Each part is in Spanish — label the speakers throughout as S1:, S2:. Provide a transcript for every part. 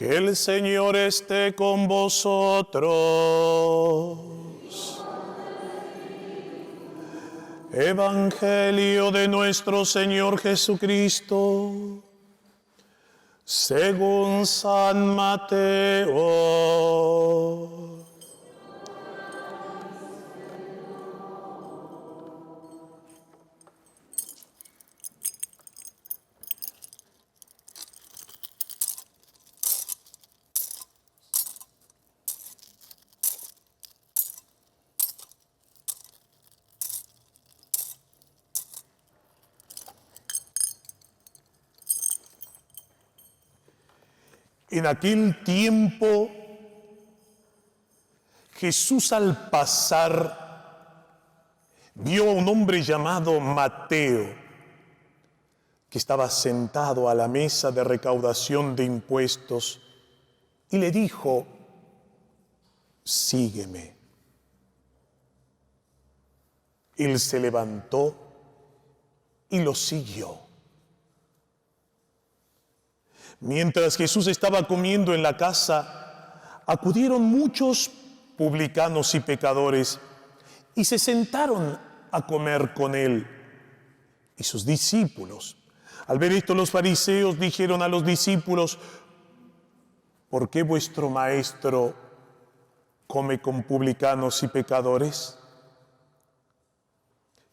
S1: Que el Señor esté con vosotros. Evangelio de nuestro Señor Jesucristo, según San Mateo. En aquel tiempo, Jesús al pasar vio a un hombre llamado Mateo, que estaba sentado a la mesa de recaudación de impuestos, y le dijo: sígueme. Él se levantó y lo siguió. Mientras Jesús estaba comiendo en la casa, acudieron muchos publicanos y pecadores y se sentaron a comer con él y sus discípulos. Al ver esto, los fariseos dijeron a los discípulos: ¿por qué vuestro maestro come con publicanos y pecadores?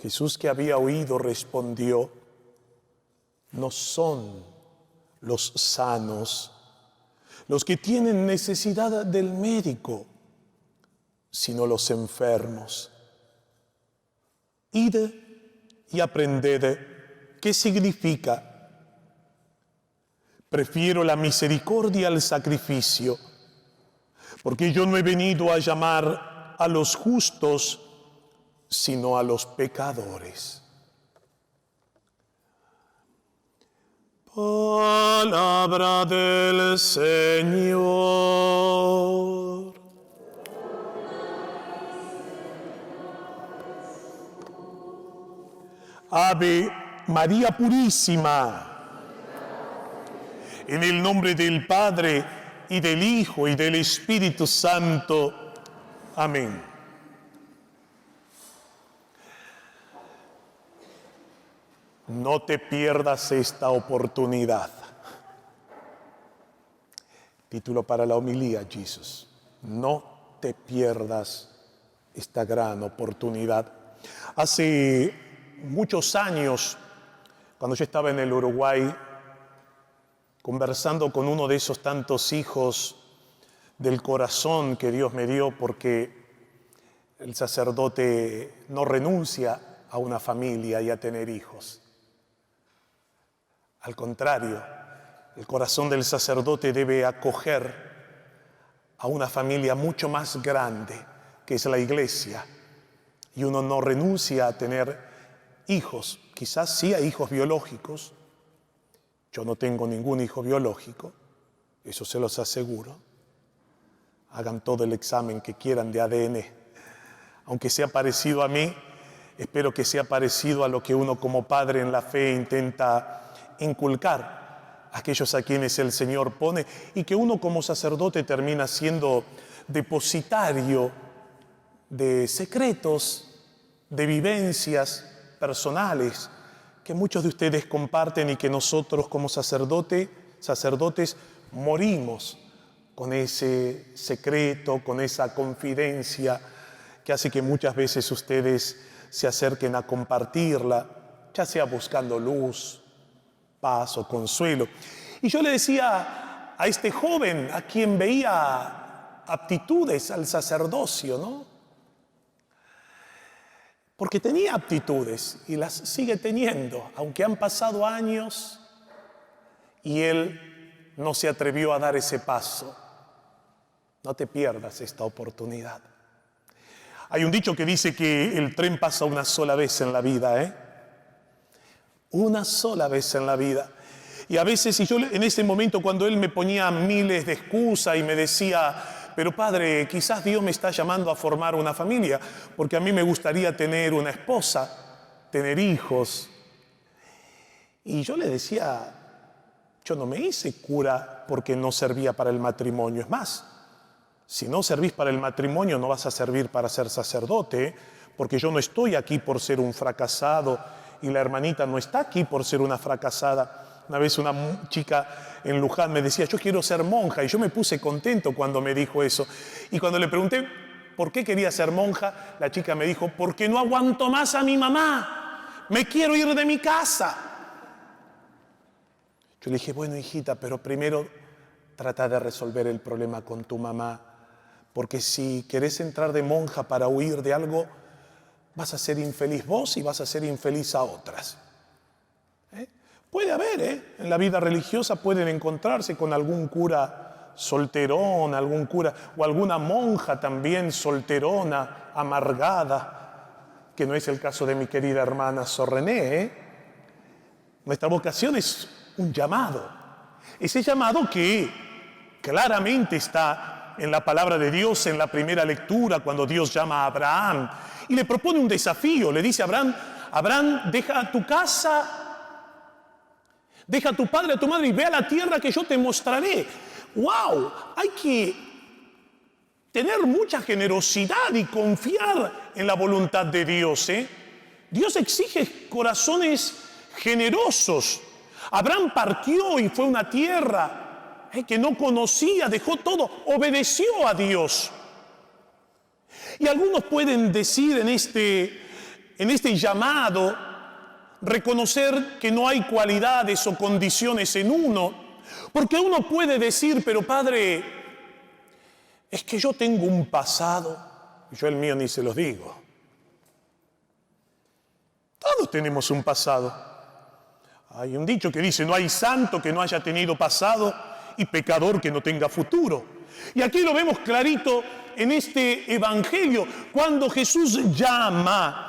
S1: Jesús, que había oído, respondió: no son los sanos los que tienen necesidad del médico, sino los enfermos. Id y aprended qué significa: prefiero la misericordia al sacrificio, porque yo no he venido a llamar a los justos, sino a los pecadores. Palabra del Señor. Ave María Purísima. En el nombre del Padre, y del Hijo, y del Espíritu Santo. Amén. No te pierdas esta oportunidad. Título para la homilía, Jesús. No te pierdas esta gran oportunidad. Hace muchos años, cuando yo estaba en el Uruguay, conversando con uno de esos tantos hijos del corazón que Dios me dio, porque el sacerdote no renuncia a una familia y a tener hijos. Al contrario, el corazón del sacerdote debe acoger a una familia mucho más grande, que es la iglesia. Y uno no renuncia a tener hijos, quizás sí a hijos biológicos. Yo no tengo ningún hijo biológico, eso se los aseguro. Hagan todo el examen que quieran de ADN. Aunque sea parecido a mí, espero que sea parecido a lo que uno como padre en la fe intenta inculcar a aquellos a quienes el Señor pone, y que uno como sacerdote termina siendo depositario de secretos, de vivencias personales que muchos de ustedes comparten y que nosotros como sacerdotes morimos con ese secreto, con esa confidencia que hace que muchas veces ustedes se acerquen a compartirla, ya sea buscando luz, paz o consuelo. Y yo le decía a este joven, a quien veía aptitudes al sacerdocio, ¿no? Porque tenía aptitudes y las sigue teniendo, aunque han pasado años y él no se atrevió a dar ese paso. No te pierdas esta oportunidad. Hay un dicho que dice que el tren pasa una sola vez en la vida, una sola vez en la vida. Y a veces, y yo en ese momento, cuando él me ponía miles de excusas y me decía: pero padre, quizás Dios me está llamando a formar una familia, porque a mí me gustaría tener una esposa, tener hijos. Y yo le decía: Yo no me hice cura porque no servía para el matrimonio. Es más, si no servís para el matrimonio, no vas a servir para ser sacerdote, porque yo no estoy aquí por ser un fracasado y la hermanita no está aquí por ser una fracasada. Una vez una chica en Luján me decía, yo quiero ser monja, y yo me puse contento cuando me dijo eso. Y cuando le pregunté por qué quería ser monja, la chica me dijo, porque no aguanto más a mi mamá, me quiero ir de mi casa. Yo le dije, bueno, hijita, pero primero trata de resolver el problema con tu mamá, porque si querés entrar de monja para huir de algo, vas a ser infeliz vos y vas a ser infeliz a otras. Puede haber, en la vida religiosa pueden encontrarse con algún cura solterón, algún cura o alguna monja también solterona, amargada, que no es el caso de mi querida hermana Sor René. Nuestra vocación es un llamado. Ese llamado que claramente está en la palabra de Dios, en la primera lectura, cuando Dios llama a Abraham y le propone un desafío. Le dice a Abraham, Abraham, deja tu casa, deja a tu padre, a tu madre y ve a la tierra que yo te mostraré. ¡Wow! Hay que tener mucha generosidad y confiar en la voluntad de Dios. Dios exige corazones generosos. Abraham partió y fue a una tierra que no conocía, dejó todo, obedeció a Dios. Y algunos pueden decir en este llamado, reconocer que no hay cualidades o condiciones en uno, porque uno puede decir, pero padre, es que yo tengo un pasado, y yo el mío ni se los digo. Todos tenemos un pasado. Hay un dicho que dice, no hay santo que no haya tenido pasado y pecador que no tenga futuro. Y aquí lo vemos clarito en este evangelio, cuando Jesús llama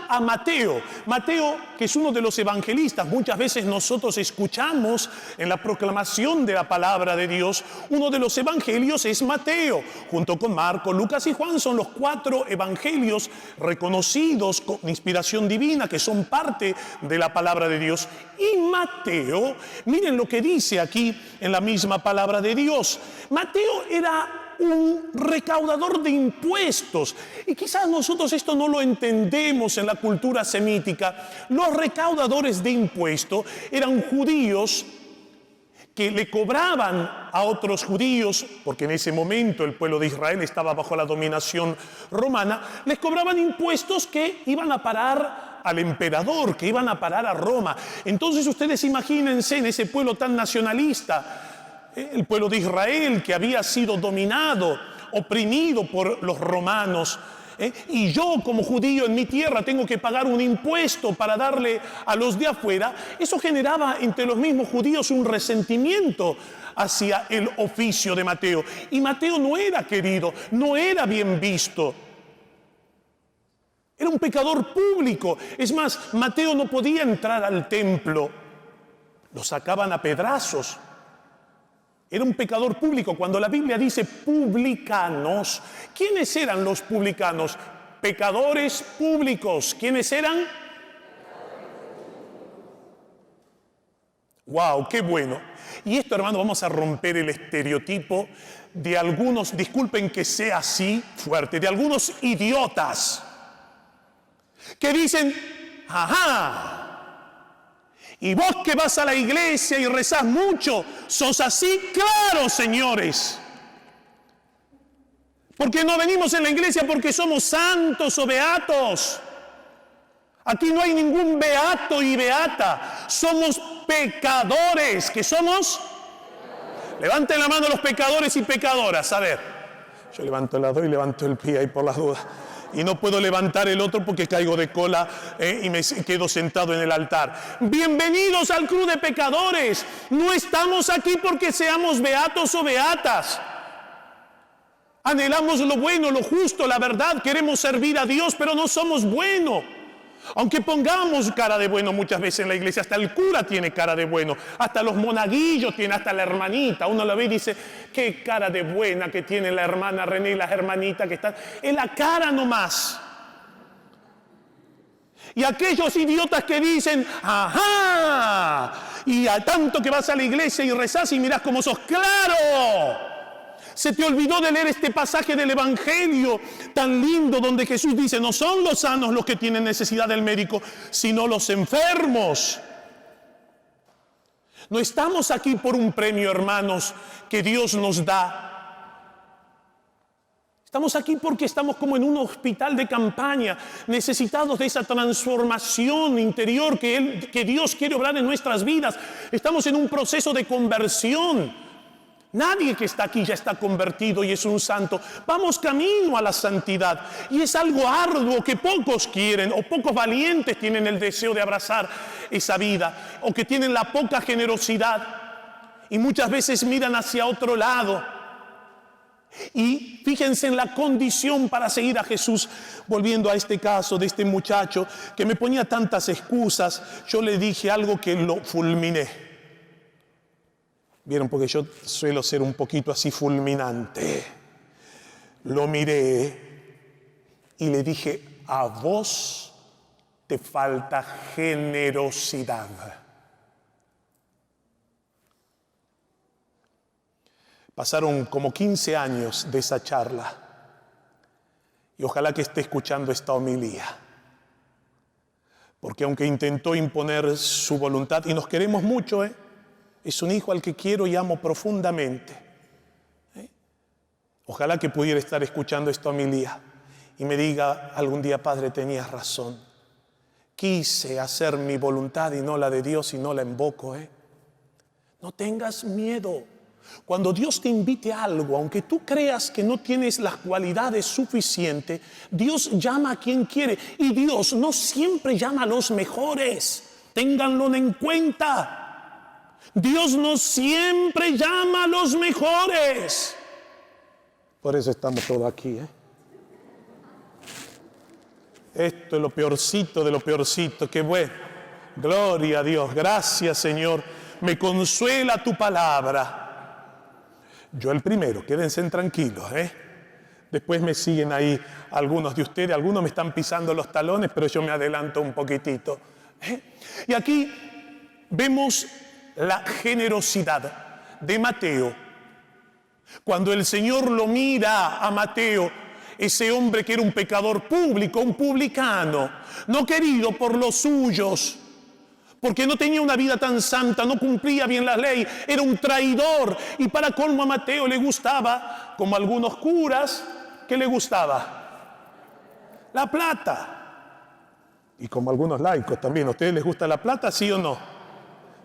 S1: a Mateo. Mateo, que es uno de los evangelistas, muchas veces nosotros escuchamos en la proclamación de la palabra de Dios, uno de los evangelios es Mateo, junto con Marcos, Lucas y Juan, son los 4 evangelios reconocidos con inspiración divina, que son parte de la palabra de Dios. Y Mateo, miren lo que dice aquí en la misma palabra de Dios. Mateo era un recaudador de impuestos. Y quizás nosotros esto no lo entendemos en la cultura semítica. Los recaudadores de impuestos eran judíos que le cobraban a otros judíos, porque en ese momento el pueblo de Israel estaba bajo la dominación romana, les cobraban impuestos que iban a parar al emperador, que iban a parar a Roma. Entonces ustedes imagínense en ese pueblo tan nacionalista, el pueblo de Israel que había sido dominado, oprimido por los romanos, y yo como judío en mi tierra tengo que pagar un impuesto para darle a los de afuera. Eso generaba entre los mismos judíos un resentimiento hacia el oficio de Mateo. Y Mateo no era querido, no era bien visto. Era un pecador público. Es más, Mateo no podía entrar al templo. Lo sacaban a pedrazos. Era un pecador público. Cuando la Biblia dice publicanos, ¿quiénes eran los publicanos? Pecadores públicos. ¿Quiénes eran? ¡Wow! ¡Qué bueno! Y esto, hermano, vamos a romper el estereotipo de algunos, disculpen que sea así fuerte, de algunos idiotas que dicen, ¡ajá! Y vos que vas a la iglesia y rezás mucho, ¿sos así? ¡Claro, señores! Porque no venimos en la iglesia porque somos santos o beatos. Aquí no hay ningún beato y beata. Somos pecadores. ¿Qué somos? Levanten la mano los pecadores y pecadoras. A ver. Yo levanto el lado y levanto el pie ahí por las dudas. Y no puedo levantar el otro porque caigo de cola y me quedo sentado en el altar. Bienvenidos al club de pecadores. No estamos aquí porque seamos beatos o beatas. Anhelamos lo bueno, lo justo, la verdad. Queremos servir a Dios, pero no somos buenos. Aunque pongamos cara de bueno muchas veces en la iglesia, hasta el cura tiene cara de bueno, hasta los monaguillos tienen, hasta la hermanita. Uno la ve y dice, qué cara de buena que tiene la hermana René y las hermanitas que están en la cara nomás. Y aquellos idiotas que dicen, ajá, Y a tanto que vas a la iglesia y rezás y mirás cómo sos. ¡Claro! Se te olvidó de leer este pasaje del Evangelio tan lindo donde Jesús dice, no son los sanos los que tienen necesidad del médico, sino los enfermos. No estamos aquí por un premio, hermanos, que Dios nos da. Estamos aquí porque estamos como en un hospital de campaña, necesitados de esa transformación interior que Dios quiere obrar en nuestras vidas. Estamos en un proceso de conversión. Nadie que está aquí ya está convertido y es un santo. Vamos camino a la santidad. Y es algo arduo que pocos quieren o pocos valientes tienen el deseo de abrazar esa vida o que tienen la poca generosidad y muchas veces miran hacia otro lado. Y fíjense en la condición para seguir a Jesús. Volviendo a este caso de este muchacho que me ponía tantas excusas, yo le dije algo que lo fulminé. Vieron, porque yo suelo ser un poquito así fulminante. Lo miré y le dije, a vos te falta generosidad. Pasaron como 15 años de esa charla y ojalá que esté escuchando esta homilía, porque aunque intentó imponer su voluntad, y nos queremos mucho, es un hijo al que quiero y amo profundamente, ojalá que pudiera estar escuchando esta homilía y me diga algún día, Padre, tenías razón, quise hacer mi voluntad y no la de Dios y no la invoco. No tengas miedo. Cuando Dios te invite a algo, aunque tú creas que no tienes las cualidades suficientes, Dios llama a quien quiere. Y Dios no siempre llama a los mejores. Ténganlo en cuenta. Dios no siempre llama a los mejores. Por eso estamos todos aquí. Esto es lo peorcito de lo peorcito. Qué bueno. Gloria a Dios. Gracias, Señor. Me consuela tu palabra. Yo el primero, quédense tranquilos, Después me siguen ahí algunos de ustedes, algunos me están pisando los talones, pero yo me adelanto un poquitito. Y aquí vemos la generosidad de Mateo. Cuando el Señor lo mira a Mateo, ese hombre que era un pecador público, un publicano, no querido por los suyos, porque no tenía una vida tan santa, no cumplía bien la ley, era un traidor. Y para colmo a Mateo le gustaba, como a algunos curas, ¿qué le gustaba? La plata. Y como a algunos laicos también, ¿a ustedes les gusta la plata, sí o no?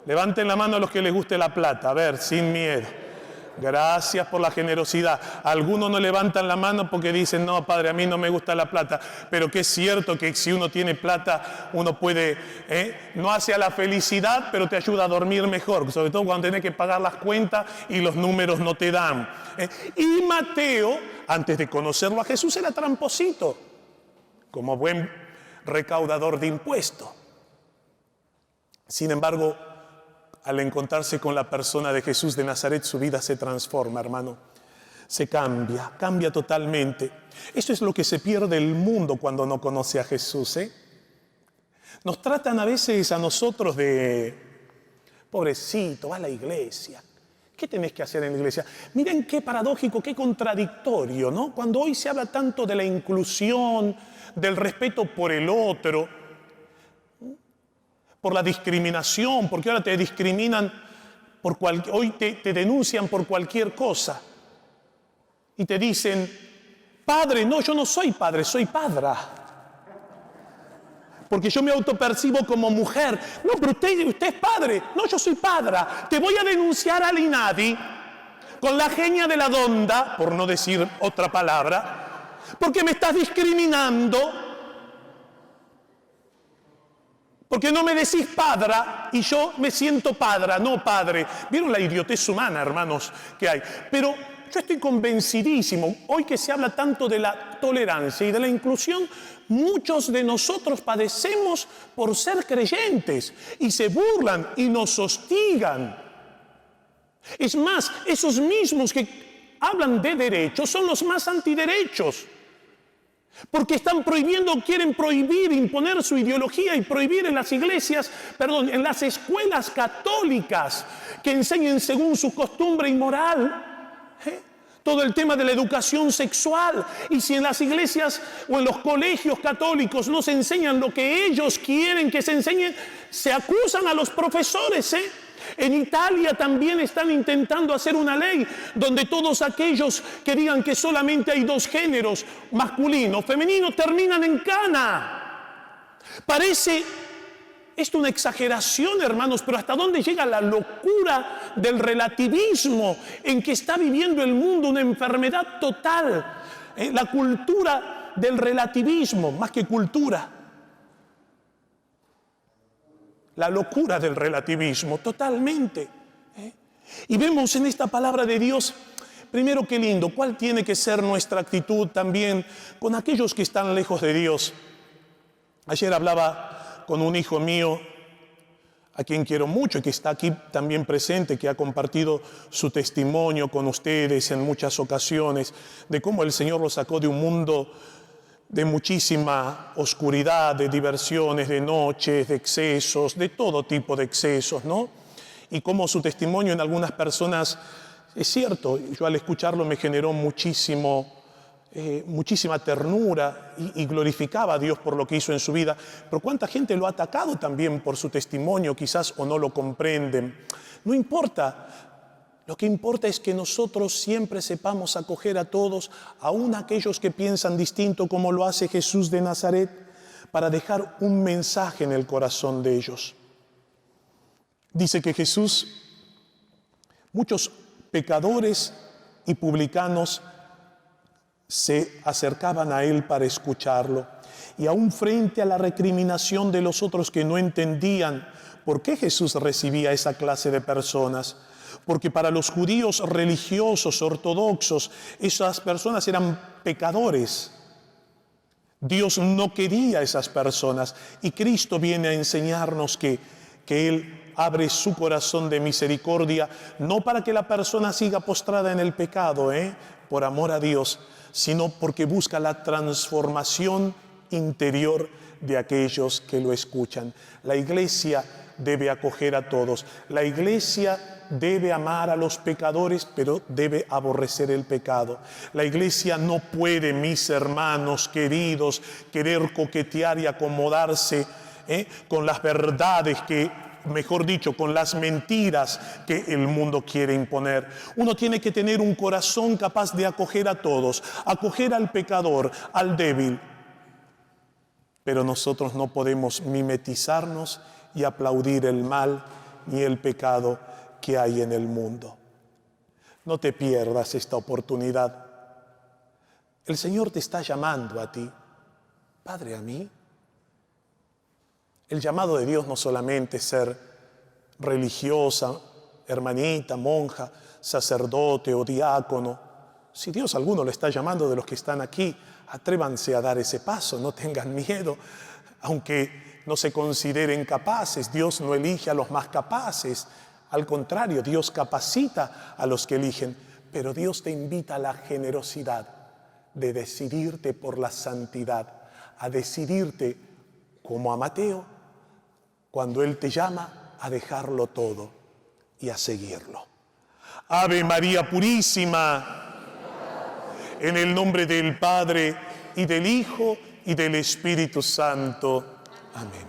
S1: Levanten la mano a los que les guste la plata, a ver, sin miedo. Gracias por la generosidad. Algunos no levantan la mano porque dicen, no, Padre, a mí no me gusta la plata. Pero que es cierto que si uno tiene plata, uno puede, no hace a la felicidad, pero te ayuda a dormir mejor. Sobre todo cuando tenés que pagar las cuentas y los números no te dan. Y Mateo, antes de conocerlo a Jesús, era tramposito, como buen recaudador de impuestos. Sin embargo, al encontrarse con la persona de Jesús de Nazaret, su vida se transforma, hermano. Se cambia totalmente. Eso es lo que se pierde el mundo cuando no conoce a Jesús, Nos tratan a veces a nosotros de, pobrecito, va a la iglesia. ¿Qué tenés que hacer en la iglesia? Miren qué paradójico, qué contradictorio, ¿no? Cuando hoy se habla tanto de la inclusión, del respeto por el otro, por la discriminación, porque ahora te discriminan, hoy te denuncian por cualquier cosa. Y te dicen, padre, no, yo no soy padre, soy padra. Porque yo me autopercibo como mujer. No, pero usted es padre. No, yo soy padra. Te voy a denunciar al INADI con la genia de la donda, por no decir otra palabra, porque me estás discriminando. Porque no me decís padra y yo me siento padra, no padre. ¿Vieron la idiotez humana, hermanos, que hay? Pero yo estoy convencidísimo, hoy que se habla tanto de la tolerancia y de la inclusión, muchos de nosotros padecemos por ser creyentes y se burlan y nos hostigan. Es más, esos mismos que hablan de derechos son los más antiderechos. Porque están prohibiendo, quieren prohibir, imponer su ideología y prohibir en las iglesias, en las escuelas católicas que enseñen según su costumbre y moral, todo el tema de la educación sexual. Y si en las iglesias o en los colegios católicos no se enseñan lo que ellos quieren que se enseñe, se acusan a los profesores, En Italia también están intentando hacer una ley donde todos aquellos que digan que solamente hay dos géneros, masculino, femenino, terminan en cana. Parece esto una exageración, hermanos, pero ¿hasta dónde llega la locura del relativismo en que está viviendo el mundo? Una enfermedad total. La cultura del relativismo, más que cultura. La locura del relativismo, totalmente. Y vemos en esta palabra de Dios, primero qué lindo, cuál tiene que ser nuestra actitud también con aquellos que están lejos de Dios. Ayer hablaba con un hijo mío, a quien quiero mucho y que está aquí también presente, que ha compartido su testimonio con ustedes en muchas ocasiones, de cómo el Señor lo sacó de un mundo de muchísima oscuridad, de diversiones, de noches, de excesos, de todo tipo de excesos, ¿no? Y cómo su testimonio en algunas personas, es cierto, yo al escucharlo me generó muchísima ternura y glorificaba a Dios por lo que hizo en su vida, pero cuánta gente lo ha atacado también por su testimonio, quizás o no lo comprenden. No importa. Lo que importa es que nosotros siempre sepamos acoger a todos, aun aquellos que piensan distinto como lo hace Jesús de Nazaret, para dejar un mensaje en el corazón de ellos. Dice que Jesús, muchos pecadores y publicanos se acercaban a Él para escucharlo. Y aún frente a la recriminación de los otros que no entendían por qué Jesús recibía esa clase de personas, porque para los judíos religiosos, ortodoxos, esas personas eran pecadores. Dios no quería a esas personas y Cristo viene a enseñarnos que Él abre su corazón de misericordia, no para que la persona siga postrada en el pecado, por amor a Dios, sino porque busca la transformación interior de aquellos que lo escuchan. La iglesia debe acoger a todos. La iglesia debe amar a los pecadores, pero debe aborrecer el pecado. La iglesia no puede, mis hermanos queridos, querer coquetear y acomodarse con las verdades mejor dicho, con las mentiras que el mundo quiere imponer. Uno tiene que tener un corazón capaz de acoger a todos, acoger al pecador, al débil. Pero nosotros no podemos mimetizarnos y aplaudir el mal ni el pecado que hay en el mundo. No te pierdas esta oportunidad. El Señor te está llamando a ti. Padre, a mí. El llamado de Dios no solamente es ser religiosa, hermanita, monja, sacerdote o diácono. Si Dios alguno le está llamando de los que están aquí, atrévanse a dar ese paso, no tengan miedo, aunque no se consideren capaces. Dios no elige a los más capaces, al contrario, Dios capacita a los que eligen, pero Dios te invita a la generosidad de decidirte por la santidad, a decidirte como a Mateo, cuando Él te llama a dejarlo todo y a seguirlo. Ave María Purísima, en el nombre del Padre, y del Hijo, y del Espíritu Santo. Amén.